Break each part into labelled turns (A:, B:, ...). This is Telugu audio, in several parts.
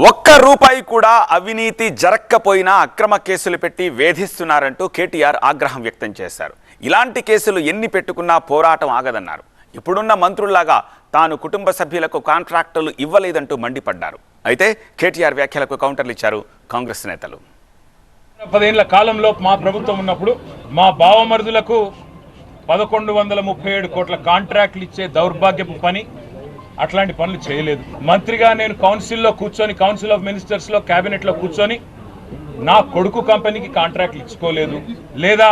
A: ఒక్క రూపాయి కూడా అవినీతి జరక్కపోయినా అక్రమ కేసులు పెట్టి వేధిస్తున్నారంటూ కేటీఆర్ ఆగ్రహం వ్యక్తం చేశారు. ఇలాంటి కేసులు ఎన్ని పెట్టుకున్నా పోరాటం ఆగదన్నారు. ఇప్పుడున్న మంత్రుల్లాగా తాను కుటుంబ సభ్యులకు కాంట్రాక్టులు ఇవ్వలేదంటూ మండిపడ్డారు. అయితే కేటీఆర్ వ్యాఖ్యలకు కౌంటర్లు ఇచ్చారు కాంగ్రెస్ నేతలు.
B: 10 ఏళ్ల కాలంలో మా ప్రభుత్వం ఉన్నప్పుడు మా బావమరుదులకు 1137 కోట్ల కాంట్రాక్టులు ఇచ్చే దౌర్భాగ్యపు పని అట్లాంటి పనులు చేయలేదు. మంత్రిగా నేను కౌన్సిల్లో కూర్చొని, కౌన్సిల్ ఆఫ్ మినిస్టర్స్లో, క్యాబినెట్లో కూర్చొని నా కొడుకు కంపెనీకి కాంట్రాక్టులు ఇచ్చుకోలేదు, లేదా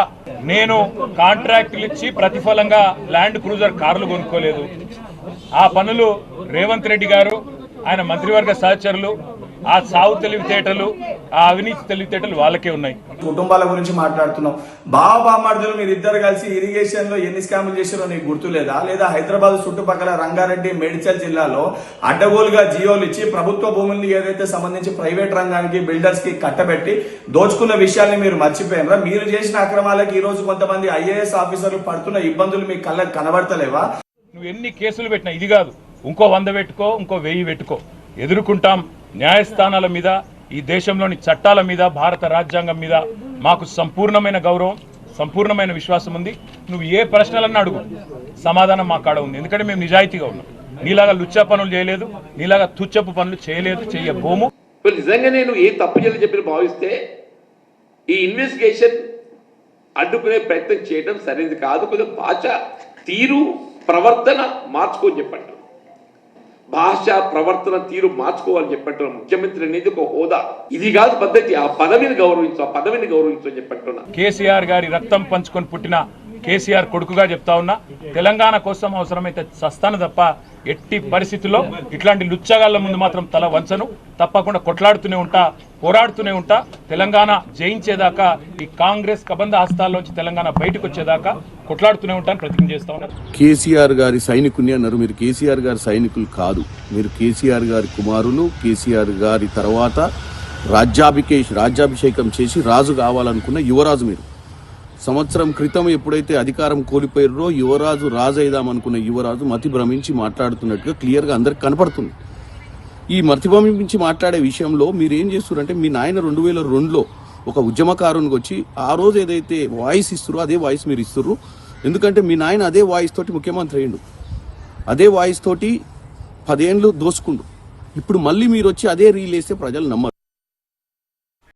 B: నేను కాంట్రాక్టులు ఇచ్చి ప్రతిఫలంగా ల్యాండ్ క్రూజర్ కార్లు కొనుక్కోలేదు. ఆ పనులు రేవంత్ రెడ్డి గారు, ఆయన మంత్రివర్గ సహచరులు, ఆ సాగు తెలివితేటలు, ఆ అవినీతి తెలివితేటలు వాళ్ళకే ఉన్నాయి.
C: కుటుంబాల గురించి మాట్లాడుతున్నాం. బావబామర్దులు మీరిద్దరు కలిసి ఇరిగేషన్ లో ఎన్ని స్కాములు చేశారో నీకు గుర్తులేదా? లేదా హైదరాబాద్ చుట్టుపక్కల రంగారెడ్డి, మేడ్చల్ జిల్లాలో అడ్డగోలుగా జియోలు ఇచ్చి ప్రభుత్వ భూముల్ని ఏదైతే సంబంధించి ప్రైవేట్ రంగానికి, బిల్డర్స్ కి కట్టబెట్టి దోచుకున్న విషయాన్ని మీరు మర్చిపోయారా? మీరు చేసిన అక్రమాలకు ఈ రోజు కొంతమంది ఐఏఎస్ ఆఫీసర్లు పడుతున్న ఇబ్బందులు మీ కళ్ళకు కనబడతలేవా?
B: నువ్వు ఎన్ని కేసులు పెట్టినా ఇది కాదు, ఇంకో 100 పెట్టుకో, ఇంకో 1000 పెట్టుకో, ఎదుర్కొంటాం. న్యాయస్థానాల మీద, ఈ దేశంలోని చట్టాల మీద, భారత రాజ్యాంగం మీద మాకు సంపూర్ణమైన గౌరవం, సంపూర్ణమైన విశ్వాసం ఉంది. నువ్వు ఏ ప్రశ్నలన్నా అడుగు, సమాధానం మా కాడ ఉంది. ఎందుకంటే మేము నిజాయితీగా ఉన్నాం. నీలాగా లుచ్చా పనులు చేయలేదు, నీలాగా తుచ్చపు పనులు చేయలేదు, చేయబోము.
D: నిజంగా నేను ఏ తప్పు చేయాలని చెప్పి భావిస్తే ఈ ఇన్వెస్టిగేషన్ అడ్డుకునే ప్రయత్నం చేయడం సరైనది కాదు. కొంచెం భాష తీరు, ప్రవర్తన మార్చుకొని చెప్పండి. భాష, ప్రవర్తన, తీరు మార్చుకోవాలని చెప్పంటున్నా. ముఖ్యమంత్రి అనేది ఒక హోదా, ఇది కాదు పద్ధతి. ఆ పదవిని గౌరవించు, ఆ పదవిని గౌరవించు అని చెప్పంటున్నా.
B: కేసీఆర్ గారి రక్తం పంచుకొని పుట్టిన కేసీఆర్ కొడుకుగా చెప్తా ఉన్నా, తెలంగాణ కోసం అవసరమైతే చస్తాను తప్ప ఎట్టి పరిస్థితుల్లో ఇట్లాంటి లుచ్చగాళ్ళ ముందు మాత్రం తల వంచను. తప్పకుండా కొట్లాడుతూనే ఉంటా, పోరాడుతూనే ఉంటా. తెలంగాణ జయించేదాకా, ఈ కాంగ్రెస్ కబంధ హస్తాల్లోంచి తెలంగాణ బయటకు వచ్చేదాకా కొట్లాడుతూనే ఉంటాను, ప్రతిజ్ఞ చేస్తా ఉన్నా.
E: కేసీఆర్ గారి సైనికుని అన్నారు. మీరు కేసీఆర్ గారి సైనికులు కాదు, మీరు కేసీఆర్ గారి కుమారులు. కేసీఆర్ గారి తర్వాత రాజ్యాభిషేకం చేసి రాజు కావాలనుకున్న యువరాజు మీరు. సంవత్సరం క్రితం ఎప్పుడైతే అధికారం కోల్పోయారో యువరాజు, రాజు అయిదామనుకున్న యువరాజు మతి భ్రమించి మాట్లాడుతున్నట్టుగా క్లియర్గా అందరికి కనపడుతుంది. ఈ మతి భ్రమించి మాట్లాడే విషయంలో మీరు ఏం చేస్తున్నారంటే, మీ నాయన 2002లో ఒక ఉద్యమకారునికి వచ్చి ఆ రోజు ఏదైతే వాయిస్ ఇస్తురో అదే వాయిస్ మీరు ఇస్తుర్రు. ఎందుకంటే మీ నాయన అదే వాయిస్ తోటి ముఖ్యమంత్రి అయ్యిండు, అదే వాయిస్ తోటి 10 ఏళ్ళు దోసుకుండు. ఇప్పుడు మళ్ళీ మీరు వచ్చి అదే రీల్ వేస్తే ప్రజలు నమ్మరు.